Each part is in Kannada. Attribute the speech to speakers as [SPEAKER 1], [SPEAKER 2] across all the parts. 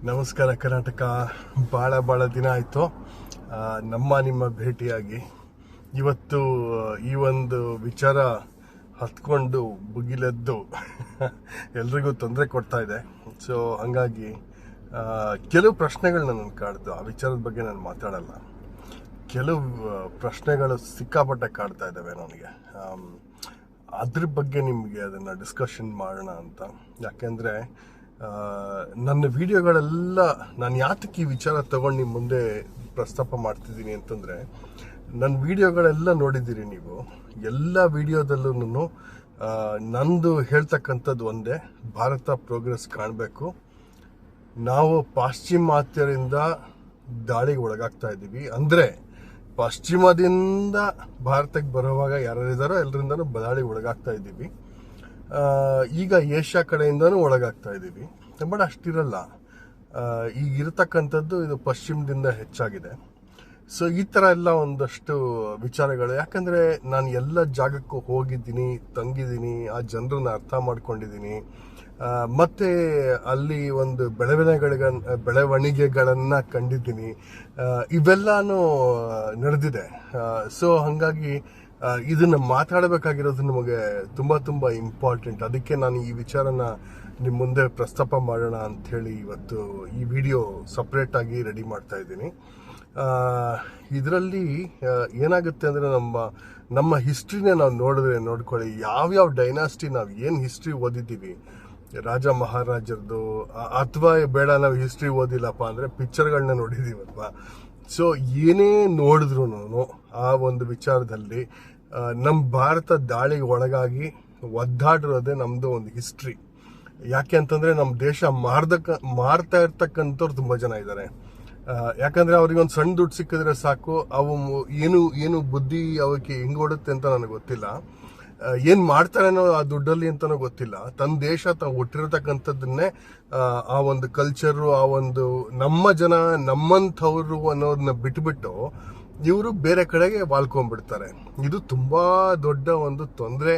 [SPEAKER 1] ನಮಸ್ಕಾರ ಕರ್ನಾಟಕ. ಭಾಳ ದಿನ ಆಯಿತು ನಿಮ್ಮ ಭೇಟಿಯಾಗಿ. ಇವತ್ತು ಈ ಒಂದು ವಿಚಾರ ಹತ್ಕೊಂಡು ಭುಗಿಲೆದ್ದು ಎಲ್ರಿಗೂ ತೊಂದರೆ ಕೊಡ್ತಾ ಇದೆ. ಸೊ ಹಾಗಾಗಿ ಕೆಲವು ಪ್ರಶ್ನೆಗಳು ನನ್ನನ್ನು ಕಾಡ್ತು. ಆ ವಿಚಾರದ ಬಗ್ಗೆ ನಾನು ಮಾತಾಡಲ್ಲ. ಕೆಲವು ಪ್ರಶ್ನೆಗಳು ಸಿಕ್ಕಾಪಟ್ಟೆ ಕಾಡ್ತಾ ಇದ್ದಾವೆ ನನಗೆ. ಅದ್ರ ಬಗ್ಗೆ ನಿಮಗೆ ಅದನ್ನು ಡಿಸ್ಕಷನ್ ಮಾಡೋಣ ಅಂತ. ಯಾಕೆಂದರೆ ನನ್ನ ವಿಡಿಯೋಗಳೆಲ್ಲ ನಾನು ಯಾತಕ್ಕೆ ಈ ವಿಚಾರ ತಗೊಂಡು ನಿಮ್ಮ ಮುಂದೆ ಪ್ರಸ್ತಾಪ ಮಾಡ್ತಿದ್ದೀನಿ ಅಂತಂದರೆ, ನನ್ನ ವಿಡಿಯೋಗಳೆಲ್ಲ ನೋಡಿದ್ದೀರಿ ನೀವು. ಎಲ್ಲ ವಿಡಿಯೋದಲ್ಲೂ ನಂದು ಹೇಳ್ತಕ್ಕಂಥದ್ದು ಒಂದೇ: ಭಾರತ ಪ್ರೋಗ್ರೆಸ್ ಕಾಣಬೇಕು. ನಾವು ಪಾಶ್ಚಿಮಾತ್ಯರಿಂದ ದಾಳಿಗೆ ಒಳಗಾಗ್ತಾ ಇದ್ದೀವಿ. ಅಂದರೆ ಪಶ್ಚಿಮದಿಂದ ಭಾರತಕ್ಕೆ ಬರುವಾಗ ಯಾರ್ಯಾರಿದ್ದಾರೋ ಎಲ್ಲರಿಂದನೂ ದಾಳಿಗೆ ಒಳಗಾಗ್ತಾ ಇದ್ದೀವಿ. ಈಗ ಏಷ್ಯಾ ಕಡೆಯಿಂದನೂ ಒಳಗಾಗ್ತಾ ಇದ್ದೀವಿ. ಬಟ್ ಅಷ್ಟಿರಲ್ಲ. ಈಗ ಇರತಕ್ಕಂಥದ್ದು ಇದು ಪಶ್ಚಿಮದಿಂದ ಹೆಚ್ಚಾಗಿದೆ. ಸೊ ಈ ಥರ ಎಲ್ಲ ಒಂದಷ್ಟು ವಿಚಾರಗಳು. ಯಾಕಂದರೆ ನಾನು ಎಲ್ಲ ಜಾಗಕ್ಕೂ ಹೋಗಿದ್ದೀನಿ, ತಂಗಿದ್ದೀನಿ, ಆ ಜನರನ್ನ ಅರ್ಥ ಮಾಡ್ಕೊಂಡಿದ್ದೀನಿ. ಮತ್ತು ಅಲ್ಲಿ ಒಂದು ಬೆಳವಣಿಗೆಗಳನ್ನು ಕಂಡಿದ್ದೀನಿ. ಇವೆಲ್ಲನೂ ನಡೆದಿದೆ. ಸೊ ಹಾಗಾಗಿ ಇದನ್ನು ಮಾತಾಡಬೇಕಾಗಿರೋದು ನಮಗೆ ತುಂಬ ಇಂಪಾರ್ಟೆಂಟ್. ಅದಕ್ಕೆ ನಾನು ಈ ವಿಚಾರನ ನಿಮ್ಮ ಮುಂದೆ ಪ್ರಸ್ತಾಪ ಮಾಡೋಣ ಅಂಥೇಳಿ ಇವತ್ತು ಈ ವಿಡಿಯೋ ಸಪ್ರೇಟಾಗಿ ರೆಡಿ ಮಾಡ್ತಾ ಇದ್ದೀನಿ. ಇದರಲ್ಲಿ ಏನಾಗುತ್ತೆ ಅಂದರೆ, ನಮ್ಮ ಹಿಸ್ಟ್ರಿನೇ ನಾವು ನೋಡ್ಕೊಳ್ಳಿ. ಯಾವ್ಯಾವ ಡೈನಾಸ್ಟಿ ನಾವು ಏನು ಹಿಸ್ಟ್ರಿ ಓದಿದ್ದೀವಿ, ರಾಜ ಮಹಾರಾಜರದು, ಅಥವಾ ಬೇಡ ನಾವು ಹಿಸ್ಟ್ರಿ ಓದಿಲ್ಲಪ್ಪ ಅಂದರೆ ಪಿಕ್ಚರ್ಗಳನ್ನ ನೋಡಿದ್ದೀವಲ್ವಾ. ಸೊ ಏನೇ ನೋಡಿದ್ರು ಆ ಒಂದು ವಿಚಾರದಲ್ಲಿ ನಮ್ಮ ಭಾರತ ದಾಳಿಗೆ ಒಳಗಾಗಿ ಒದ್ದಾಡಿರೋದೇ ನಮ್ಮದು ಒಂದು ಹಿಸ್ಟ್ರಿ. ಯಾಕೆ ಅಂತಂದರೆ ನಮ್ಮ ದೇಶ ಮಾರ್ತಾ ಇರ್ತಕ್ಕಂಥವ್ರು ತುಂಬ ಜನ ಇದ್ದಾರೆ. ಯಾಕಂದರೆ ಅವ್ರಿಗೊಂದು ಸಣ್ಣ ದುಡ್ಡು ಸಿಕ್ಕಿದ್ರೆ ಸಾಕು, ಅವು ಏನು ಬುದ್ಧಿ ಅವಕ್ಕೆ ಹೆಂಗೋಡುತ್ತೆ ಅಂತ ನನಗೆ ಗೊತ್ತಿಲ್ಲ. ಏನು ಮಾಡ್ತಾರೇನೋ ಆ ದುಡ್ಡಲ್ಲಿ ಅಂತನೋ ಗೊತ್ತಿಲ್ಲ. ತನ್ನ ದೇಶ ತಾವು ಹುಟ್ಟಿರತಕ್ಕಂಥದ್ದನ್ನೇ ಆ ಒಂದು ಕಲ್ಚರು, ಆ ಒಂದು ನಮ್ಮ ಜನ ನಮ್ಮಂಥವ್ರು ಅನ್ನೋದನ್ನ ಬಿಟ್ಬಿಟ್ಟು ಇವರು ಬೇರೆ ಕಡೆಗೆ ವಾಲ್ಕೊಂಡ್ಬಿಡ್ತಾರೆ. ಇದು ತುಂಬ ದೊಡ್ಡ ಒಂದು ತೊಂದರೆ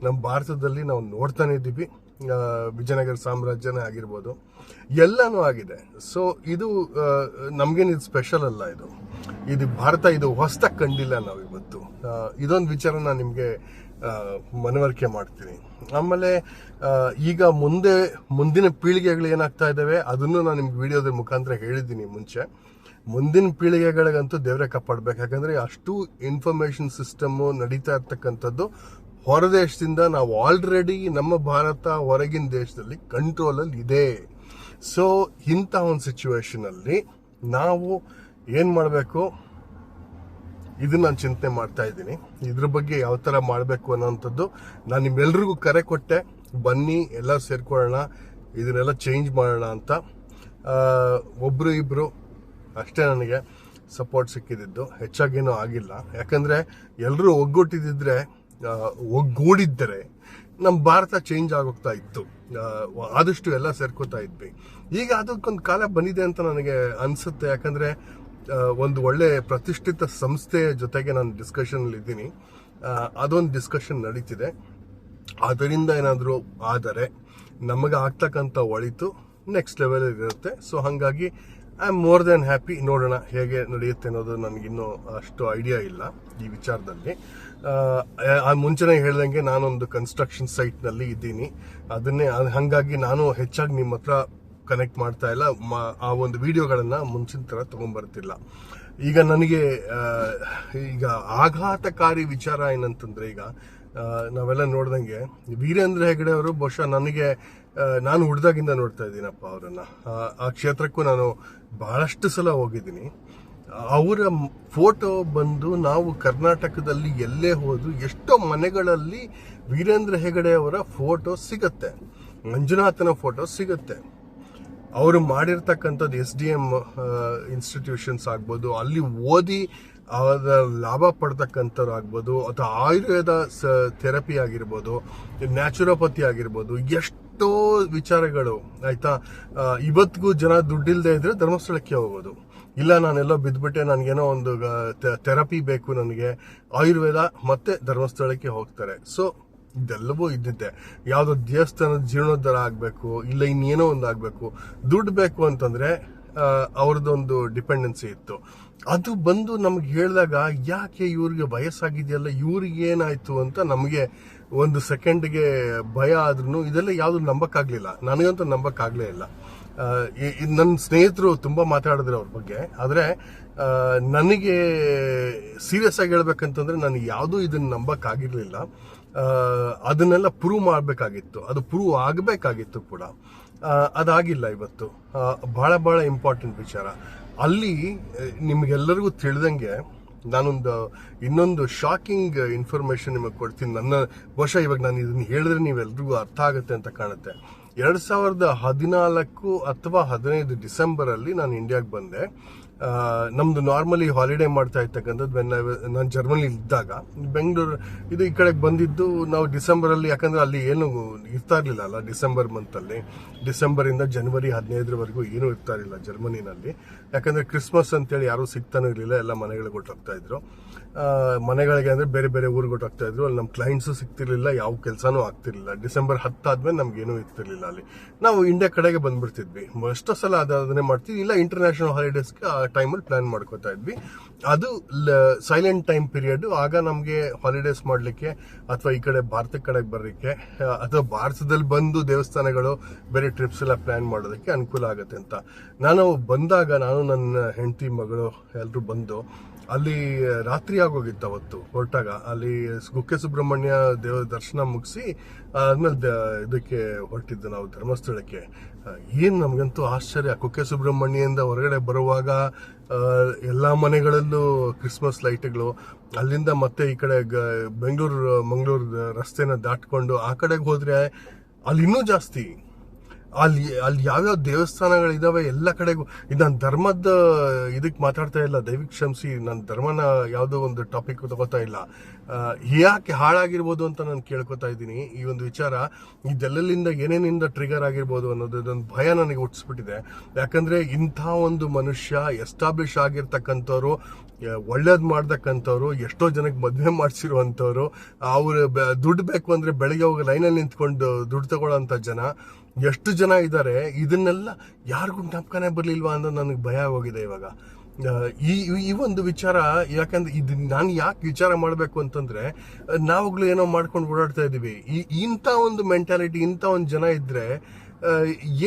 [SPEAKER 1] ನಮ್ಮ ಭಾರತದಲ್ಲಿ ನಾವು ನೋಡ್ತಾನೆ ಇದ್ದೀವಿ. ವಿಜಯನಗರ ಸಾಮ್ರಾಜ್ಯನೇ ಆಗಿರ್ಬೋದು, ಎಲ್ಲನೂ ಆಗಿದೆ. ಸೊ ಇದು ನಮಗೇನಿದು ಸ್ಪೆಷಲ್ ಅಲ್ಲ. ಇದು ಭಾರತ ಇದು ಹೊಸದಾಗಿ ಕಂಡಿಲ್ಲ ನಾವು ಇವತ್ತು. ಇದೊಂದು ವಿಚಾರ ನಾನು ನಿಮಗೆ ಮನವರಿಕೆ ಮಾಡ್ತೀನಿ. ಆಮೇಲೆ ಈಗ ಮುಂದಿನ ಪೀಳಿಗೆಗಳು ಏನಾಗ್ತಾ ಇದ್ದಾವೆ ಅದನ್ನು ನಾನು ನಿಮ್ಗೆ ವಿಡಿಯೋದ ಮುಖಾಂತರ ಹೇಳಿದ್ದೀನಿ ಮುಂಚೆ. ಮುಂದಿನ ಪೀಳಿಗೆಗಳಿಗಂತೂ ದೇವರೇ ಕಾಪಾಡಬೇಕು. ಯಾಕಂದರೆ ಅಷ್ಟು ಇನ್ಫಾರ್ಮೇಷನ್ ಸಿಸ್ಟಮ್ಮು ನಡೀತಾ ಇರ್ತಕ್ಕಂಥದ್ದು ಹೊರದೇಶದಿಂದ. ನಾವು ಆಲ್ರೆಡಿ ನಮ್ಮ ಭಾರತ ಹೊರಗಿನ ದೇಶದಲ್ಲಿ ಕಂಟ್ರೋಲಲ್ಲಿ ಇದೆ. ಸೊ ಇಂಥ ಒಂದು ಸಿಚುವೇಶನಲ್ಲಿ ನಾವು ಏನು ಮಾಡಬೇಕು, ಇದನ್ನ ನಾನು ಚಿಂತನೆ ಮಾಡ್ತಾ ಇದ್ದೀನಿ. ಇದ್ರ ಬಗ್ಗೆ ಯಾವ ಥರ ಮಾಡಬೇಕು ಅನ್ನೋಂಥದ್ದು ನಾನು ನಿಮ್ಮೆಲ್ರಿಗೂ ಕರೆ ಕೊಟ್ಟೆ. ಬನ್ನಿ ಎಲ್ಲರೂ ಸೇರ್ಕೊಳ್ಳೋಣ, ಇದನ್ನೆಲ್ಲ ಚೇಂಜ್ ಮಾಡೋಣ ಅಂತ. ಒಬ್ಬರು ಇಬ್ಬರು ಅಷ್ಟೇ ನನಗೆ ಸಪೋರ್ಟ್ ಸಿಕ್ಕಿದ್ದು, ಹೆಚ್ಚಾಗೇನೂ ಆಗಿಲ್ಲ. ಯಾಕಂದರೆ ಎಲ್ಲರೂ ಒಗ್ಗೂಡಿದ್ದರೆ ನಮ್ಮ ಭಾರತ ಚೇಂಜ್ ಆಗೋಗ್ತಾ ಇತ್ತು. ಆದಷ್ಟು ಎಲ್ಲ ಸೇರ್ಕೋತಾ ಇದ್ವಿ. ಈಗ ಅದಕ್ಕೊಂದು ಕಾಲ ಬಂದಿದೆ ಅಂತ ನನಗೆ ಅನಿಸುತ್ತೆ. ಯಾಕಂದರೆ ಒಂದು ಒಳ್ಳೆ ಪ್ರತಿಷ್ಠಿತ ಸಂಸ್ಥೆಯ ಜೊತೆಗೆ ನಾನು ಡಿಸ್ಕಷನಲ್ಲಿ ಇದ್ದೀನಿ. ಅದೊಂದು ಡಿಸ್ಕಷನ್ ನಡೀತಿದೆ. ಅದರಿಂದ ಏನಾದರೂ ಆದರೆ ನಮಗೆ ಆಗ್ತಕ್ಕಂಥ ಒಳಿತು ನೆಕ್ಸ್ಟ್ ಲೆವೆಲ್ ಇರುತ್ತೆ. ಸೊ ಹಾಗಾಗಿ I am more than happy. ನೋಡೋಣ ಹೇಗೆ ನಡೆಯುತ್ತೆ ಅನ್ನೋದು ನನಗಿನ್ನೂ ಅಷ್ಟು ಐಡಿಯಾ ಇಲ್ಲ ಈ ವಿಚಾರದಲ್ಲಿ. ಮುಂಚೆನೇ ಹೇಳ್ದಂಗೆ ನಾನೊಂದು ಕನ್ಸ್ಟ್ರಕ್ಷನ್ ಸೈಟ್ನಲ್ಲಿ ಇದ್ದೀನಿ. ಹಾಗಾಗಿ ನಾನು ಹೆಚ್ಚಾಗಿ ನಿಮ್ಮ ಹತ್ರ ಕನೆಕ್ಟ್ ಮಾಡ್ತಾ ಇಲ್ಲ. ಆ ಒಂದು ವಿಡಿಯೋಗಳನ್ನು ಮುಂಚಿನ ಥರ ತೊಗೊಂಬರ್ತಿಲ್ಲ. ಈಗ ನನಗೆ ಈಗ ಆಘಾತಕಾರಿ ವಿಚಾರ ಏನಂತಂದರೆ, ಈಗ ನಾವೆಲ್ಲ ನೋಡ್ದಂಗೆ ವೀರೇಂದ್ರ ಹೆಗಡೆ ಅವರು ಬಹುಶಃ ನಾನು ಹುಡ್ದಾಗಿಂದ ನೋಡ್ತಾ ಇದ್ದೀನಪ್ಪ ಅವರನ್ನು. ಆ ಕ್ಷೇತ್ರಕ್ಕೂ ನಾನು ಬಹಳಷ್ಟು ಸಲ ಹೋಗಿದ್ದೀನಿ. ಅವರ ಫೋಟೋ ಬಂದು ನಾವು ಕರ್ನಾಟಕದಲ್ಲಿ ಎಲ್ಲೇ ಹೋದ್ರು ಎಷ್ಟೋ ಮನೆಗಳಲ್ಲಿ ವೀರೇಂದ್ರ ಹೆಗಡೆ ಅವರ ಫೋಟೋ ಸಿಗತ್ತೆ, ಮಂಜುನಾಥನ ಫೋಟೋ ಸಿಗತ್ತೆ. ಅವರು ಮಾಡಿರ್ತಕ್ಕಂಥದ್ದು SDM ಇನ್ಸ್ಟಿಟ್ಯೂಷನ್ಸ್ ಆಗ್ಬೋದು, ಅಲ್ಲಿ ಓದಿ ಅವರ ಲಾಭ ಪಡ್ತಕ್ಕಂಥವ್ರು ಆಗ್ಬೋದು, ಅಥವಾ ಆಯುರ್ವೇದ ಥೆರಪಿ ಆಗಿರ್ಬೋದು, ನ್ಯಾಚುರೋಪತಿ ಆಗಿರ್ಬೋದು, ಎಷ್ಟೋ ವಿಚಾರಗಳು ಆಯ್ತಾ. ಇವತ್ತಿಗೂ ಜನ ದುಡ್ಡಿಲ್ಲದೆ ಇದ್ರೆ ಧರ್ಮಸ್ಥಳಕ್ಕೆ ಹೋಗೋದು. ಇಲ್ಲ ನಾನೆಲ್ಲೋ ಬಿದ್ದುಬಿಟ್ಟೆ, ನನಗೇನೋ ಒಂದು ಥೆರಪಿ ಬೇಕು, ನನಗೆ ಆಯುರ್ವೇದ ಮತ್ತೆ ಧರ್ಮಸ್ಥಳಕ್ಕೆ ಹೋಗ್ತಾರೆ. ಸೊ ಇದೆಲ್ಲವೂ ಇದ್ದಿದ್ದೆ. ಯಾವುದೋ ದೇವಸ್ಥಾನದ ಜೀರ್ಣೋದ್ಧಾರ ಆಗಬೇಕು, ಇಲ್ಲ ಇನ್ನೇನೋ ಒಂದು ಆಗಬೇಕು, ದುಡ್ಡು ಬೇಕು ಅಂತಂದ್ರೆ ಅವ್ರದ್ದೊಂದು ಡಿಪೆಂಡೆನ್ಸಿ ಇತ್ತು. ಅದು ಬಂದು ನಮ್ಗೆ ಹೇಳಿದಾಗ ಯಾಕೆ ಇವ್ರಿಗೆ ವಯಸ್ಸಾಗಿದೆಯಲ್ಲ, ಇವ್ರಿಗೆ ಏನಾಯ್ತು ಅಂತ ನಮಗೆ ಒಂದು ಸೆಕೆಂಡ್ಗೆ ಭಯ ಆದ್ರೂ ಇದೆಲ್ಲ ಯಾವುದು ನಂಬಕ್ಕಾಗ್ಲಿಲ್ಲ. ನನಗಂತೂ ನಂಬಕ್ಕಾಗ್ಲೇ ಇಲ್ಲ. ನನ್ನ ಸ್ನೇಹಿತರು ತುಂಬಾ ಮಾತಾಡಿದ್ರು ಅವ್ರ ಬಗ್ಗೆ. ಆದ್ರೆ ನನಗೆ ಸೀರಿಯಸ್ ಆಗಿ ಹೇಳ್ಬೇಕಂತಂದ್ರೆ ನನಗೆ ಯಾವುದೂ ಇದನ್ನ ನಂಬಕ್ಕಾಗಿರ್ಲಿಲ್ಲ. ಅದನ್ನೆಲ್ಲ ಪ್ರೂವ್ ಮಾಡಬೇಕಾಗಿತ್ತು, ಅದು ಪ್ರೂವ್ ಆಗಬೇಕಾಗಿತ್ತು ಕೂಡ. ಅದಾಗಿಲ್ಲ ಇವತ್ತು. ಬಹಳ ಬಹಳ ಇಂಪಾರ್ಟೆಂಟ್ ವಿಚಾರ. ಅಲ್ಲಿ ನಿಮ್ಗೆಲ್ಲರಿಗೂ ತಿಳಿದಂಗೆ ನಾನೊಂದು ಇನ್ನೊಂದು ಶಾಕಿಂಗ್ ಇನ್ಫಾರ್ಮೇಶನ್ ನಿಮಗೆ ಕೊಡ್ತೀನಿ. ಬಹುಶಃ ಇವಾಗ ನಾನು ಇದನ್ನ ಹೇಳಿದ್ರೆ ನೀವೆಲ್ರಿಗೂ ಅರ್ಥ ಆಗುತ್ತೆ ಅಂತ ಕಾಣುತ್ತೆ. 2014 ಅಥವಾ 15 ಡಿಸೆಂಬರ್ ಅಲ್ಲಿ ನಾನು ಇಂಡಿಯಾಗೆ ಬಂದೆ. ನಮ್ದು ನಾರ್ಮಲಿ ಹಾಲಿಡೇ ಮಾಡ್ತಾ ಇರ್ತಕ್ಕಂಥದ್ದು ನಾನು ಜರ್ಮನಿ ಇದ್ದಾಗ. ಬೆಂಗಳೂರು ಇದು ಈ ಕಡೆಗೆ ಬಂದಿದ್ದು ನಾವು ಡಿಸೆಂಬರ್ ಅಲ್ಲಿ, ಯಾಕಂದ್ರೆ ಅಲ್ಲಿ ಏನು ಇರ್ತಾ ಇರ್ಲಿಲ್ಲ ಅಲ್ಲ ಡಿಸೆಂಬರ್ ಮಂತ್ ಅಲ್ಲಿ. ಡಿಸೆಂಬರ್ ಇಂದ ಜನವರಿ 15ರವರೆಗೂ ಏನೂ ಇರ್ತಾ ಇರಲಿಲ್ಲ ಜರ್ಮನಿನಲ್ಲಿ. ಯಾಕಂದ್ರೆ ಕ್ರಿಸ್ಮಸ್ ಅಂತೇಳಿ ಯಾರು ಸಿಗ್ತಾನೂ ಇರಲಿಲ್ಲ, ಎಲ್ಲ ಮನೆಗಳಿಗೆ ಹೊಟ್ಟೋಗ್ತಾ ಇದ್ರು. ಮನೆಗಳಿಗೆ ಅಂದ್ರೆ ಬೇರೆ ಬೇರೆ ಊರಿಗೆ ಹೊಟ್ಟೋಗ್ತಾ ಇದ್ರು. ಅಲ್ಲಿ ನಮ್ಮ ಕ್ಲೈಂಟ್ಸು ಸಿಗ್ತಿರ್ಲಿಲ್ಲ, ಯಾವ ಕೆಲಸನೂ ಆಗ್ತಿರ್ಲಿಲ್ಲ. ಡಿಸೆಂಬರ್ 10 ಆದ್ಮೇಲೆ ನಮ್ಗೇನೂ ಇರ್ತಿರ್ಲಿಲ್ಲ. ಅಲ್ಲಿ ನಾವು ಇಂಡಿಯಾ ಕಡೆಗೆ ಬಂದ್ಬಿಡ್ತಿದ್ವಿ. ಎಷ್ಟೋ ಸಲ ಅದನ್ನೇ ಮಾಡ್ತೀವಿ, ಇಲ್ಲ ಇಂಟರ್ನ್ಯಾಷನಲ್ ಹಾಲಿಡೇಸ್ಗೆ ಆ ಟೈಮಲ್ಲಿ ಪ್ಲಾನ್ ಮಾಡ್ಕೋತಾ ಇದ್ವಿ. ಅದು ಸೈಲೆಂಟ್ ಟೈಮ್ ಪೀರಿಯಡ್. ಆಗ ನಮಗೆ ಹಾಲಿಡೇಸ್ ಮಾಡ್ಲಿಕ್ಕೆ ಅಥವಾ ಈ ಕಡೆ ಭಾರತ ಕಡೆಗೆ ಬರ್ಲಿಕ್ಕೆ ಅಥವಾ ಭಾರತದಲ್ಲಿ ಬಂದು ದೇವಸ್ಥಾನಗಳು ಬೇರೆ ಟ್ರಿಪ್ಸ್ ಎಲ್ಲ ಪ್ಲಾನ್ ಮಾಡೋದಕ್ಕೆ ಅನುಕೂಲ ಆಗುತ್ತೆ ಅಂತ. ನಾನು ಬಂದಾಗ, ನಾನು ನನ್ನ ಹೆಂಡತಿ ಮಗಳು ಎಲ್ಲರೂ ಬಂದು ಅಲ್ಲಿ ರಾತ್ರಿ ಆಗೋಗಿತ್ತು ಅವತ್ತು ಹೊರಟಾಗ. ಅಲ್ಲಿ ಕುಕ್ಕೆ ಸುಬ್ರಹ್ಮಣ್ಯ ದೇವ ದರ್ಶನ ಮುಗಿಸಿ ಆದ್ಮೇಲೆ ಇದಕ್ಕೆ ಹೊರಟಿದ್ದು ನಾವು ಧರ್ಮಸ್ಥಳಕ್ಕೆ. ಏನ್ ನಮ್ಗಂತೂ ಆಶ್ಚರ್ಯ, ಕುಕ್ಕೆ ಸುಬ್ರಹ್ಮಣ್ಯದಿಂದ ಹೊರಗಡೆ ಬರುವಾಗ ಎಲ್ಲಾ ಮನೆಗಳಲ್ಲೂ ಕ್ರಿಸ್ಮಸ್ ಲೈಟ್ಗಳು. ಅಲ್ಲಿಂದ ಮತ್ತೆ ಈ ಕಡೆ ಬೆಂಗಳೂರು ಮಂಗಳೂರು ರಸ್ತೆನ ದಾಟ್ಕೊಂಡು ಆ ಕಡೆಗೆ ಹೋದ್ರೆ ಅಲ್ಲಿ ಇನ್ನೂ ಜಾಸ್ತಿ. ಅಲ್ಲಿ ಯಾವ್ಯಾವ ದೇವಸ್ಥಾನಗಳಿದಾವೆ ಎಲ್ಲ ಕಡೆಗೂ. ಇದು ನಾನು ಧರ್ಮದ ಇದಕ್ಕೆ ಮಾತಾಡ್ತಾ ಇಲ್ಲ, ದಯವಿಟ್ಟು ಕ್ಷಮಿಸಿ. ನನ್ನ ಧರ್ಮನ ಯಾವುದೋ ಒಂದು ಟಾಪಿಕ್ ತಗೋತಾ ಇಲ್ಲ. ಯಾಕೆ ಹಾಳಾಗಿರ್ಬೋದು ಅಂತ ನಾನು ಕೇಳ್ಕೊತಾ ಇದ್ದೀನಿ. ಈ ಒಂದು ವಿಚಾರ ಇದೆಲ್ಲಲಿಂದ ಏನೇನಿಂದ ಟ್ರಿಗರ್ ಆಗಿರ್ಬೋದು ಅನ್ನೋದೊಂದು ಭಯ ನನಗೆ ಹುಟ್ಟಿಸ್ಬಿಟ್ಟಿದೆ. ಯಾಕಂದ್ರೆ ಇಂಥ ಒಂದು ಮನುಷ್ಯ, ಎಸ್ಟಾಬ್ಲಿಷ್ ಆಗಿರ್ತಕ್ಕಂಥವ್ರು, ಒಳ್ಳೇದ್ ಮಾಡ್ತಕ್ಕಂಥವ್ರು, ಎಷ್ಟೋ ಜನಕ್ಕೆ ಮದುವೆ ಮಾಡಿಸಿರುವಂಥವ್ರು, ಅವ್ರು ದುಡ್ಡು ಬೇಕು ಅಂದ್ರೆ ಬೆಳಗ್ಗೆ ಹೋಗಿ ಲೈನಲ್ಲಿ ನಿಂತ್ಕೊಂಡು ದುಡ್ಡು ತಗೊಳ್ಳೋಂಥ ಜನ ಎಷ್ಟು ಜನ ಇದ್ದಾರೆ. ಇದನ್ನೆಲ್ಲ ಯಾರಿಗೂ ಜ್ಞಾಪಕನೇ ಬರ್ಲಿಲ್ವಾ ಅನ್ನೋದು ನನಗೆ ಭಯ ಆಗೋಗಿದೆ ಇವಾಗ. ಈ ಒಂದು ವಿಚಾರ. ಯಾಕಂದ್ರೆ ಇದು ನಾನು ಯಾಕೆ ವಿಚಾರ ಮಾಡಬೇಕು ಅಂತಂದ್ರೆ, ನಾವುಗಳು ಏನೋ ಮಾಡ್ಕೊಂಡು ಓಡಾಡ್ತಾ ಇದೀವಿ. ಇಂಥ ಒಂದು ಮೆಂಟಾಲಿಟಿ, ಇಂಥ ಒಂದು ಜನ ಇದ್ರೆ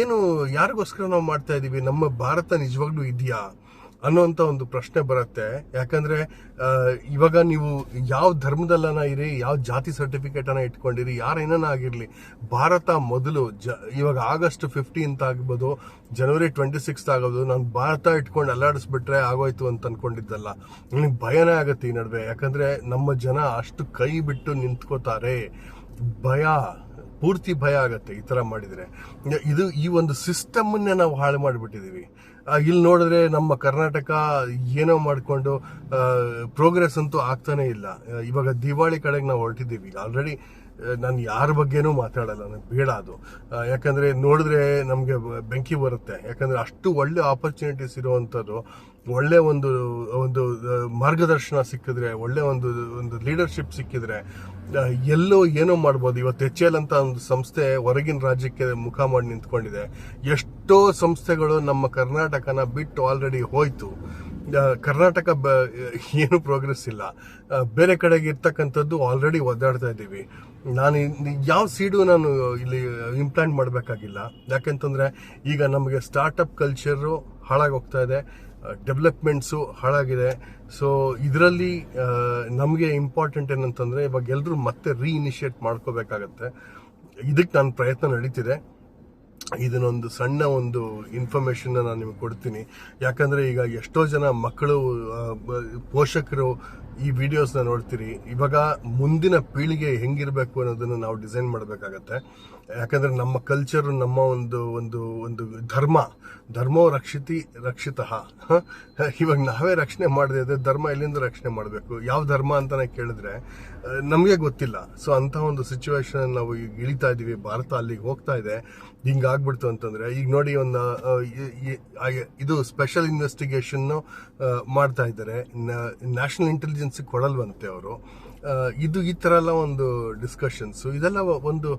[SPEAKER 1] ಏನು, ಯಾರಿಗೋಸ್ಕರ ನಾವು ಮಾಡ್ತಾ ಇದೀವಿ? ನಮ್ಮ ಭಾರತ ನಿಜವಾಗ್ಲೂ ಇದೆಯಾ ಅನ್ನೋಂಥ ಒಂದು ಪ್ರಶ್ನೆ ಬರುತ್ತೆ. ಯಾಕಂದ್ರೆ ಇವಾಗ ನೀವು ಯಾವ ಧರ್ಮದಲ್ಲನ ಇರಿ, ಯಾವ ಜಾತಿ ಸರ್ಟಿಫಿಕೇಟ್ ಅನ್ನ ಇಟ್ಕೊಂಡಿರಿ, ಯಾರೇನ ಆಗಿರ್ಲಿ, ಭಾರತ ಮೊದಲು. ಇವಾಗ ಆಗಸ್ಟ್ 15 ಆಗ್ಬೋದು, ಜನವರಿ 26 ಆಗೋದು, ನಾನು ಭಾರತ ಇಟ್ಕೊಂಡು ಅಲ್ಲಾಡಿಸ್ಬಿಟ್ರೆ ಆಗೋಯ್ತು ಅಂತ ಅನ್ಕೊಂಡಿದ್ದಲ್ಲ. ನನಗೆ ಭಯನೇ ಆಗತ್ತೆ ಈ ನಡುವೆ. ಯಾಕಂದ್ರೆ ನಮ್ಮ ಜನ ಅಷ್ಟು ಕೈ ಬಿಟ್ಟು ನಿಂತ್ಕೋತಾರೆ. ಭಯ, ಪೂರ್ತಿ ಭಯ ಆಗತ್ತೆ ಈ ತರ ಮಾಡಿದ್ರೆ. ಈ ಒಂದು ಸಿಸ್ಟಮ್ನೇ ನಾವು ಹಾಳು ಮಾಡಿಬಿಟ್ಟಿದೀವಿ. ಇಲ್ಲಿ ನೋಡಿದ್ರೆ ನಮ್ಮ ಕರ್ನಾಟಕ ಏನೋ ಮಾಡಿಕೊಂಡು ಪ್ರೋಗ್ರೆಸ್ ಅಂತೂ ಆಗ್ತಾನೆ ಇಲ್ಲ. ಇವಾಗ ದಿವಾಳಿ ಕಡೆಗೆ ನಾವು ಹೊರಟಿದ್ದೀವಿ ಆಲ್ರೆಡಿ. ನಾನು ಯಾರ ಬಗ್ಗೆನೂ ಮಾತಾಡಲ್ಲ, ನನಗೆ ಬೇಡ ಅದು. ಯಾಕಂದ್ರೆ ನೋಡಿದ್ರೆ ನಮ್ಗೆ ಬೆಂಕಿ ಬರುತ್ತೆ. ಯಾಕಂದ್ರೆ ಅಷ್ಟು ಒಳ್ಳೆ ಆಪರ್ಚುನಿಟೀಸ್ ಇರುವಂತದ್ದು, ಒಳ್ಳೆ ಒಂದು ಮಾರ್ಗದರ್ಶನ ಸಿಕ್ಕಿದ್ರೆ, ಒಳ್ಳೆ ಒಂದು ಲೀಡರ್ಶಿಪ್ ಸಿಕ್ಕಿದ್ರೆ ಎಲ್ಲೋ ಏನೋ ಮಾಡ್ಬೋದು. ಇವತ್ತು HL ಅಂತ ಒಂದು ಸಂಸ್ಥೆ ಹೊರಗಿನ ರಾಜ್ಯಕ್ಕೆ ಮುಖ ಮಾಡಿ ನಿಂತ್ಕೊಂಡಿದೆ. ಎಷ್ಟೋ ಸಂಸ್ಥೆಗಳು ನಮ್ಮ ಕರ್ನಾಟಕನ ಬಿಟ್ಟು ಆಲ್ರೆಡಿ ಹೋಯ್ತು. ಕರ್ನಾಟಕ ಏನು ಪ್ರೋಗ್ರೆಸ್ ಇಲ್ಲ. ಬೇರೆ ಕಡೆಗೆ ಇರ್ತಕ್ಕಂಥದ್ದು ಆಲ್ರೆಡಿ ಒದ್ದಾಡ್ತಾ ಇದ್ದೀವಿ. ನಾನು ಯಾವ ಸೀಡು ನಾನು ಇಲ್ಲಿ ಇಂಪ್ಲಾಂಟ್ ಮಾಡಬೇಕಾಗಿಲ್ಲ. ಯಾಕೆಂತಂದ್ರೆ ಈಗ ನಮಗೆ ಸ್ಟಾರ್ಟ್ಅಪ್ ಕಲ್ಚರು ಹಾಳಾಗಿ ಹೋಗ್ತಾ ಇದೆ, ಡೆವಲಪ್ಮೆಂಟ್ಸು ಹಾಳಾಗಿದೆ. ಸೊ ಇದರಲ್ಲಿ ನಮಗೆ ಇಂಪಾರ್ಟೆಂಟ್ ಏನಂತಂದ್ರೆ, ಇವಾಗ ಎಲ್ಲರೂ ಮತ್ತೆ ರೀಇನಿಷಿಯೇಟ್ ಮಾಡ್ಕೋಬೇಕಾಗತ್ತೆ. ಇದಕ್ಕೆ ನನ್ನ ಪ್ರಯತ್ನ ನಡೀತಿದೆ. ಇದನ್ನೊಂದು ಸಣ್ಣ ಒಂದು ಇನ್ಫಾರ್ಮೇಶನ್ ನಾನು ನಿಮ್ಗೆ ಕೊಡ್ತೀನಿ. ಯಾಕಂದ್ರೆ ಈಗ ಎಷ್ಟೋ ಜನ ಮಕ್ಕಳು, ಪೋಷಕರು ಈ ವಿಡಿಯೋಸ್ನ ನೋಡ್ತೀರಿ. ಇವಾಗ ಮುಂದಿನ ಪೀಳಿಗೆ ಹೆಂಗಿರ್ಬೇಕು ಅನ್ನೋದನ್ನ ನಾವು ಡಿಸೈನ್ ಮಾಡಬೇಕಾಗತ್ತೆ. ಯಾಕಂದ್ರೆ ನಮ್ಮ ಕಲ್ಚರ್, ನಮ್ಮ ಒಂದು ಧರ್ಮೋ ರಕ್ಷಿತಃ. ಇವಾಗ ನಾವೇ ರಕ್ಷಣೆ ಮಾಡದೇ ಇದ್ರೆ ಧರ್ಮ ಎಲ್ಲಿಂದ ರಕ್ಷಣೆ ಮಾಡಬೇಕು? ಯಾವ ಧರ್ಮ ಅಂತಾನೆ ಕೇಳಿದ್ರೆ ನಮಗೆ ಗೊತ್ತಿಲ್ಲ. ಸೊ ಅಂತ ಒಂದು ಸಿಚುವೇಶನ್ ನಾವು ಈಗ ಇಳಿತಾ ಇದೀವಿ. ಭಾರತ ಅಲ್ಲಿಗೆ ಹೋಗ್ತಾ ಇದೆ. ಹಿಂಗಾಗ್ಬಿಡ್ತು ಅಂತಂದ್ರೆ, ಈಗ ನೋಡಿ, ಇದು ಸ್ಪೆಷಲ್ ಇನ್ವೆಸ್ಟಿಗೇಷನ್ ಮಾಡ್ತಾ ಇದ್ದಾರೆ. ನ್ಯಾಷನಲ್ ಇಂಟೆಲಿಜೆನ್ಸ್ ಕೊಡಲ್ವಂತೆ ಅವರು. ಇದು ಈ ಥರ ಎಲ್ಲ ಒಂದು ಡಿಸ್ಕಷನ್ಸ್, ಇದೆಲ್ಲ ಒಂದು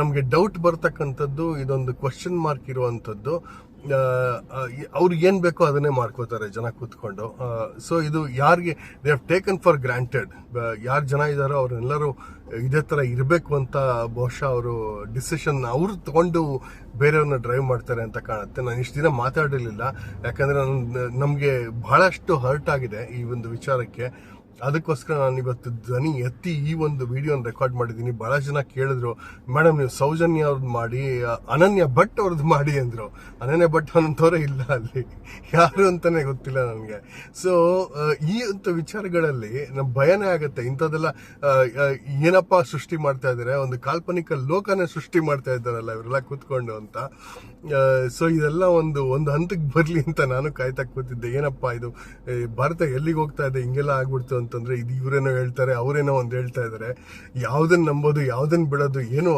[SPEAKER 1] ನಮಗೆ ಡೌಟ್ ಬರ್ತಕ್ಕಂಥದ್ದು, ಇದೊಂದು ಕ್ವಶನ್ ಮಾರ್ಕ್ ಇರುವಂಥದ್ದು. ಅವ್ರಿಗೆ ಏನ್ ಬೇಕೋ ಅದನ್ನೇ ಮಾಡ್ಕೋತಾರೆ ಜನ ಕೂತ್ಕೊಂಡು. ಸೊ ಇದು ಯಾರಿಗೆ they have taken for granted, ಯಾರು ಜನ ಇದ್ದಾರೋ ಅವ್ರೆಲ್ಲರೂ ಇದೇ ತರ ಇರಬೇಕು ಅಂತ ಬಹುಶಃ ಅವರು ಡಿಸಿಷನ್ ಅವ್ರು ತಗೊಂಡು ಬೇರೆಯವ್ರನ್ನ ಡ್ರೈವ್ ಮಾಡ್ತಾರೆ ಅಂತ ಕಾಣುತ್ತೆ. ನಾನು ಇಷ್ಟು ದಿನ ಮಾತಾಡಿರ್ಲಿಲ್ಲ, ಯಾಕಂದ್ರೆ ನಮ್ಗೆ ಬಹಳಷ್ಟು ಹರ್ಟ್ ಆಗಿದೆ ಈ ಒಂದು ವಿಚಾರಕ್ಕೆ. ಅದಕ್ಕೋಸ್ಕರ ನಾನು ಇವತ್ತು ಧ್ವನಿ ಎತ್ತಿ ಈ ಒಂದು ವಿಡಿಯೋನ ರೆಕಾರ್ಡ್ ಮಾಡಿದ್ದೀನಿ. ಬಹಳ ಜನ ಕೇಳಿದ್ರು, ಮೇಡಮ್ ನೀವು ಸೌಜನ್ಯ ಅವ್ರದ್ದು ಮಾಡಿ, ಅನನ್ಯ ಭಟ್ ಅವ್ರದ್ದು ಮಾಡಿ ಅಂದ್ರು. ಅನನ್ಯ ಭಟ್ ಅನ್ನೋರೇ ಇಲ್ಲ ಅಲ್ಲಿ, ಯಾರು ಅಂತಾನೆ ಗೊತ್ತಿಲ್ಲ ನನಗೆ. ಸೊ ಈ ಒಂದು ವಿಚಾರಗಳಲ್ಲಿ ನಮ್ ಭಯನೇ ಆಗುತ್ತೆ. ಇಂಥದ್ದೆಲ್ಲ ಏನಪ್ಪಾ ಸೃಷ್ಟಿ ಮಾಡ್ತಾ ಇದಾರೆ, ಒಂದು ಕಾಲ್ಪನಿಕ ಲೋಕನೇ ಸೃಷ್ಟಿ ಮಾಡ್ತಾ ಇದ್ದಾರಲ್ಲ ಇವರೆಲ್ಲ ಕೂತ್ಕೊಂಡು ಅಂತ. ಸೊ ಇದೆಲ್ಲ ಒಂದು ಹಂತಕ್ಕೆ ಬರ್ಲಿ ಅಂತ ನಾನು ಕಾಯ್ತಾ ಕೂತಿದ್ದೆ. ಏನಪ್ಪಾ ಇದು ಭಾರತ ಎಲ್ಲಿಗೆ ಹೋಗ್ತಾ ಇದೆ, ಹಿಂಗೆಲ್ಲ ಆಗ್ಬಿಡ್ತು ಅಂತಂದ್ರೆ ಇದು ಇವರೇನೋ ಹೇಳ್ತಾರೆ, ಅವರೇನೋ ಒಂದು ಹೇಳ್ತಾ ಇದಾರೆ. ಯಾವ್ದನ್ನ ನಂಬೋದು ಯಾವ್ದನ್ನ ಬಿಡೋದು ಏನೋ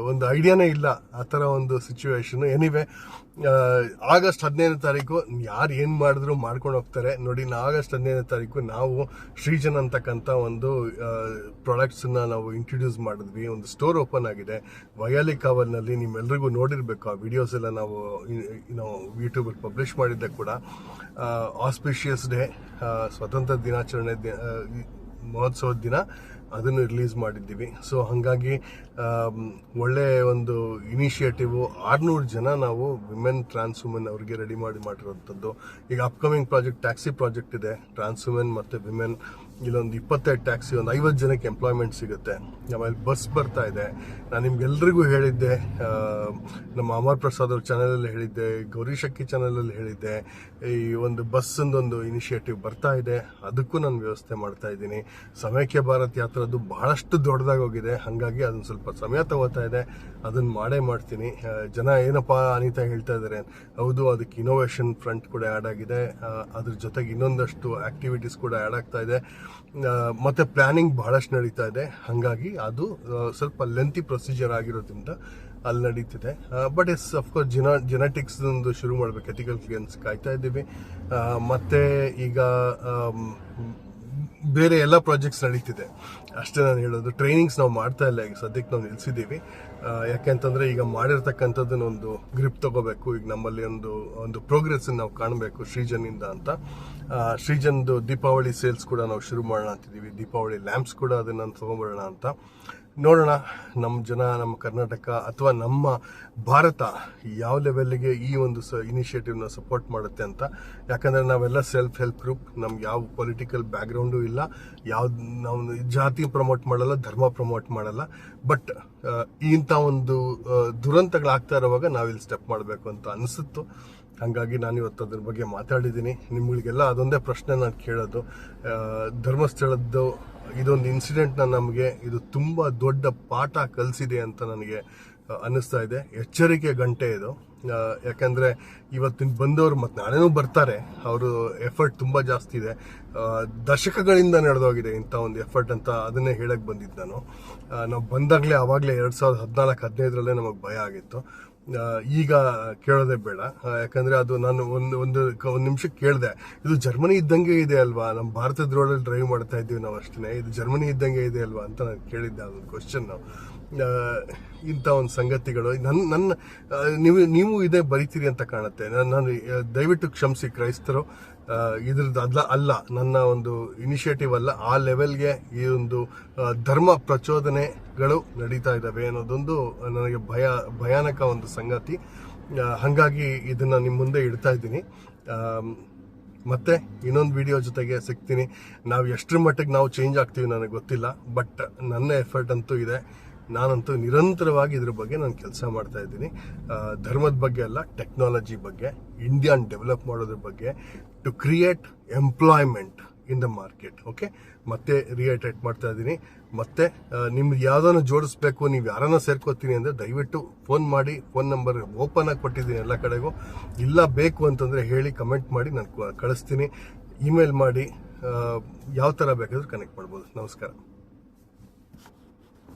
[SPEAKER 1] ಒಂದು ಐಡಿಯಾನೇ ಇಲ್ಲ, ಆ ತರ ಒಂದು ಸಿಚುವೇಶನ್. ಎನಿವೆ, ಆಗಸ್ಟ್ 15ನೇ ತಾರೀಕು ಯಾರು ಏನ್ ಮಾಡಿದ್ರು ಮಾಡ್ಕೊಂಡು ಹೋಗ್ತಾರೆ. ನೋಡಿ, ಆಗಸ್ಟ್ 15ನೇ ತಾರೀಕು ನಾವು ಶ್ರೀಜನ್ ಅಂತಕ್ಕಂಥ ಒಂದು ಪ್ರಾಡಕ್ಟ್ಸ್ ನಾವು ಇಂಟ್ರೊಡ್ಯೂಸ್ ಮಾಡಿದ್ವಿ. ಒಂದು ಸ್ಟೋರ್ ಓಪನ್ ಆಗಿದೆ ವಯಾಲಿ ಕಾವಲ್ನಲ್ಲಿ. ನಿಮ್ಮೆಲ್ರಿಗೂ ನೋಡಿರ್ಬೇಕು ಆ ವಿಡಿಯೋಸ್ ಎಲ್ಲ, ನಾವು ಯೂಟ್ಯೂಬ್ ಅಲ್ಲಿ ಪಬ್ಲಿಷ್ ಮಾಡಿದ್ದೆ ಕೂಡ. ಆಸ್ಪಿಷಿಯಸ್ ಡೇ, ಸ್ವತಂತ್ರ ದಿನಾಚರಣೆ ಮಹೋತ್ಸವದ ದಿನ ಅದನ್ನು ರಿಲೀಸ್ ಮಾಡಿದ್ದೀವಿ. ಸೊ ಹಾಗಾಗಿ ಒಳ್ಳೆ ಒಂದು ಇನಿಷಿಯೇಟಿವ್. 600 ಜನ ನಾವು ವಿಮೆನ್ ಟ್ರಾನ್ಸ್ ವುಮೆನ್ ಅವ್ರಿಗೆ ರೆಡಿ ಮಾಡಿರುವಂಥದ್ದು. ಈಗ ಅಪ್ಕಮಿಂಗ್ ಪ್ರಾಜೆಕ್ಟ್ ಟ್ಯಾಕ್ಸಿ ಪ್ರಾಜೆಕ್ಟ್ ಇದೆ, ಟ್ರಾನ್ಸ್ ವುಮೆನ್ ಮತ್ತು ವಿಮೆನ್. ಇಲ್ಲೊಂದು 25 ಟ್ಯಾಕ್ಸಿ, ಒಂದು 50 ಜನಕ್ಕೆ ಎಂಪ್ಲಾಯ್ಮೆಂಟ್ ಸಿಗುತ್ತೆ. ಆಮೇಲೆ ಬಸ್ ಬರ್ತಾ ಇದೆ. ನಾನು ನಿಮ್ಗೆಲ್ರಿಗೂ ಹೇಳಿದ್ದೆ, ನಮ್ಮ ಅಮರ್ ಪ್ರಸಾದ್ ಅವ್ರ ಚಾನಲಲ್ಲಿ ಹೇಳಿದ್ದೆ, ಗೌರಿ ಶಕ್ಕಿ ಚಾನಲಲ್ಲಿ ಹೇಳಿದ್ದೆ, ಈ ಒಂದು ಬಸ್ಸೊಂದೊಂದು ಇನಿಷಿಯೇಟಿವ್ ಬರ್ತಾ ಇದೆ, ಅದಕ್ಕೂ ನಾನು ವ್ಯವಸ್ಥೆ ಮಾಡ್ತಾ ಇದ್ದೀನಿ. ಸಮಯಕ್ಕೆ ಭಾರತ್ ಯಾತ್ರದ್ದು ಬಹಳಷ್ಟು ದೊಡ್ಡದಾಗಿ ಹೋಗಿದೆ, ಹಾಗಾಗಿ ಅದನ್ನ ಸ್ವಲ್ಪ ಸಮಯ ತಗೋತಾ ಇದೆ. ಅದನ್ನ ಮಾಡೇ ಮಾಡ್ತೀನಿ. ಜನ ಏನಪ್ಪಾ ಅನಿತಾ ಹೇಳ್ತಾ ಇದ್ದಾರೆ, ಹೌದು, ಅದಕ್ಕೆ ಇನೋವೇಷನ್ ಫ್ರಂಟ್ ಕೂಡ ಆ್ಯಡ್ ಆಗಿದೆ. ಅದ್ರ ಜೊತೆಗೆ ಇನ್ನೊಂದಷ್ಟು ಆಕ್ಟಿವಿಟೀಸ್ ಕೂಡ ಆ್ಯಡ್ ಆಗ್ತಾ ಇದೆ. ಮತ್ತೆ ಪ್ಲಾನಿಂಗ್ ಬಹಳಷ್ಟು ನಡೀತಾ ಇದೆ. ಹಾಗಾಗಿ ಅದು ಸ್ವಲ್ಪ ಲೆಂತಿ ಪ್ರೊಸೀಜರ್ ಆಗಿರೋದ್ರಿಂದ ಅಲ್ಲಿ ನಡೀತಿದೆ. ಬಟ್ ಎಸ್ ಅಫ್ಕೋರ್ಸ್ ಜೆನೆಟಿಕ್ಸ್ ಒಂದು ಶುರು ಮಾಡ್ಬೇಕು, ಎಥಿಕಲ್ ಕ್ಲಿಯರೆನ್ಸ್ ಕಾಯ್ತಾ ಇದ್ದೀವಿ. ಮತ್ತೆ ಈಗ ಬೇರೆ ಎಲ್ಲ ಪ್ರಾಜೆಕ್ಟ್ಸ್ ನಡೀತಿದೆ, ಅಷ್ಟೇ ನಾನು ಹೇಳೋದು. ಟ್ರೈನಿಂಗ್ಸ್ ನಾವು ಮಾಡ್ತಾ ಇಲ್ಲ, ಈಗ ಸದ್ಯಕ್ಕೆ ನಾವು ನಿಲ್ಸಿದ್ದೀವಿ. ಯಾಕೆಂತಂದ್ರೆ ಈಗ ಮಾಡಿರ್ತಕ್ಕಂಥದ್ದನ್ನ ಒಂದು ಗ್ರಿಪ್ ತಗೋಬೇಕು. ಈಗ ನಮ್ಮಲ್ಲಿ ಒಂದು ಪ್ರೋಗ್ರೆಸ್ ನಾವು ಕಾಣಬೇಕು ಶ್ರೀಜನ್ನಿಂದ ಅಂತ. ಶ್ರೀಜನ್ದು ದೀಪಾವಳಿ ಸೇಲ್ಸ್ ಕೂಡ ನಾವು ಶುರು ಮಾಡೋಣ ಅಂತಿದ್ದೀವಿ. ದೀಪಾವಳಿ ಲ್ಯಾಂಪ್ಸ್ ಕೂಡ ಅದನ್ನ ತಗೊಂಡ್ಬರೋಣ ಅಂತ. ನೋಡೋಣ ನಮ್ಮ ಜನ, ನಮ್ಮ ಕರ್ನಾಟಕ ಅಥವಾ ನಮ್ಮ ಭಾರತ ಯಾವ ಲೆವೆಲ್ಗೆ ಈ ಒಂದು ಇನಿಷಿಯೇಟಿವ್ನ ಸಪೋರ್ಟ್ ಮಾಡುತ್ತೆ ಅಂತ. ಯಾಕಂದ್ರೆ ನಾವೆಲ್ಲ ಸೆಲ್ಫ್ ಹೆಲ್ಪ್ ಗ್ರೂಪ್, ನಮ್ಗೆ ಯಾವ ಪೊಲಿಟಿಕಲ್ ಬ್ಯಾಕ್ಗ್ರೌಂಡು ಇಲ್ಲ, ನಾವು ಜಾತಿ ಪ್ರಮೋಟ್ ಮಾಡಲ್ಲ, ಧರ್ಮ ಪ್ರಮೋಟ್ ಮಾಡಲ್ಲ. ಬಟ್ ಇಂಥ ಒಂದು ದುರಂತಗಳಾಗ್ತಾ ಇರುವಾಗ ನಾವಿಲ್ಲಿ ಸ್ಟೆಪ್ ಮಾಡಬೇಕು ಅಂತ ಅನಿಸುತ್ತು. ಹಾಗಾಗಿ ನಾನು ಇವತ್ತು ಅದ್ರ ಬಗ್ಗೆ ಮಾತಾಡಿದ್ದೀನಿ. ನಿಮ್ಗಳಿಗೆಲ್ಲ ಅದೊಂದೇ ಪ್ರಶ್ನೆ ನಾನು ಕೇಳೋದು, ಧರ್ಮಸ್ಥಳದ್ದು ಇದೊಂದು ಇನ್ಸಿಡೆಂಟ್ನ ನಮಗೆ ಇದು ತುಂಬ ದೊಡ್ಡ ಪಾಠ ಕಲಿಸಿದೆ ಅಂತ ನನಗೆ ಅನ್ನಿಸ್ತಾ ಇದೆ. ಎಚ್ಚರಿಕೆ ಗಂಟೆ ಇದು. ಯಾಕಂದ್ರೆ ಇವತ್ತಿನ ಬಂದವರು ಮತ್ತೆ ನಾಳೆನೂ ಬರ್ತಾರೆ, ಅವರು ಎಫರ್ಟ್ ತುಂಬ ಜಾಸ್ತಿ ಇದೆ. ದಶಕಗಳಿಂದ ನಡೆದೋಗಿದೆ ಇಂಥ ಒಂದು ಎಫರ್ಟ್ ಅಂತ, ಅದನ್ನೇ ಹೇಳಕ್ ಬಂದಿದ್ದು ನಾನು. ನಾವು ಬಂದಾಗಲೇ ಆವಾಗಲೇ 2014-15 ನಮಗೆ ಭಯ ಆಗಿತ್ತು. ಈಗ ಕೇಳೋದೇ ಬೇಡ. ಯಾಕಂದ್ರೆ ಅದು ನಾನು ಒಂದು ನಿಮಿಷಕ್ಕೆ ಕೇಳಿದೆ, ಇದು ಜರ್ಮನಿ ಇದ್ದಂಗೆ ಇದೆ ಅಲ್ವಾ, ನಮ್ಮ ಭಾರತದ ರೋಡಲ್ಲಿ ಡ್ರೈವ್ ಮಾಡ್ತಾ ಇದ್ದೀವಿ ನಾವು ಅಷ್ಟೇ, ಇದು ಜರ್ಮನಿ ಇದ್ದಂಗೆ ಇದೆ ಅಲ್ವಾ ಅಂತ ನಾನು ಕೇಳಿದ್ದೆ. ಅದೊಂದು ಕ್ವಶನ್. ಇಂಥ ಒಂದು ಸಂಗತಿಗಳು ನನ್ನ ನೀವು ಇದೇ ಬರಿತೀರಿ ಅಂತ ಕಾಣುತ್ತೆ. ನಾನು ದಯವಿಟ್ಟು ಕ್ಷಮಿಸಿ ಕ್ರೈಸ್ತರು, ಇದ್ರದ್ದು ಅಲ್ಲ, ನನ್ನ ಒಂದು ಇನಿಷಿಯೇಟಿವ್ ಅಲ್ಲ. ಆ ಲೆವೆಲ್ಗೆ ಈ ಒಂದು ಧರ್ಮ ಪ್ರಚೋದನೆಗಳು ನಡೀತಾ ಇದ್ದಾವೆ ಅನ್ನೋದೊಂದು ನನಗೆ ಭಯಾನಕ ಒಂದು ಸಂಗತಿ. ಹಾಗಾಗಿ ಇದನ್ನ ನಿಮ್ಮ ಮುಂದೆ ಇಡ್ತಾ ಇದ್ದೀನಿ. ಮತ್ತೆ ಇನ್ನೊಂದು ವಿಡಿಯೋ ಜೊತೆಗೆ ಸಿಗ್ತೀನಿ. ನಾವು ಎಷ್ಟರ ಮಟ್ಟಿಗೆ ನಾವು ಚೇಂಜ್ ಆಗ್ತೀವಿ ನನಗೆ ಗೊತ್ತಿಲ್ಲ, ಬಟ್ ನನ್ನ ಎಫರ್ಟ್ ಅಂತೂ ಇದೆ. ನಾನಂತೂ ನಿರಂತರವಾಗಿ ಇದ್ರ ಬಗ್ಗೆ ನಾನು ಕೆಲಸ ಮಾಡ್ತಾ ಇದ್ದೀನಿ. ಧರ್ಮದ ಬಗ್ಗೆ ಅಲ್ಲ, ಟೆಕ್ನಾಲಜಿ ಬಗ್ಗೆ, ಇಂಡಿಯಾನ್ ಡೆವಲಪ್ ಮಾಡೋದ್ರ ಬಗ್ಗೆ, to create employment in the market. Okay, ಮತ್ತೆ ರಿಯೈಟ್ರೇಟ್ ಮಾಡ್ತಾ ಇದ್ದೀನಿ. ಮತ್ತೆ ನಿಮ್ಗೆ ಯಾವ್ದಾನ ಜೋಡಿಸ್ಬೇಕು, ನೀವು ಯಾರನ್ನ ಸೇರ್ಕೋತೀನಿ ಅಂದರೆ ದಯವಿಟ್ಟು ಫೋನ್ ಮಾಡಿ. ಫೋನ್ ನಂಬರ್ ಓಪನ್ ಆಗಿ ಕೊಟ್ಟಿದ್ದೀನಿ ಎಲ್ಲ ಕಡೆಗೂ. ಇಲ್ಲ ಬೇಕು ಅಂತಂದರೆ ಹೇಳಿ, ಕಮೆಂಟ್ ಮಾಡಿ, ನಾನು ಕಳಿಸ್ತೀನಿ. ಇಮೇಲ್ ಮಾಡಿ, ಯಾವ ಥರ ಬೇಕಾದ್ರೂ ಕನೆಕ್ಟ್ ಮಾಡ್ಬೋದು. ನಮಸ್ಕಾರ.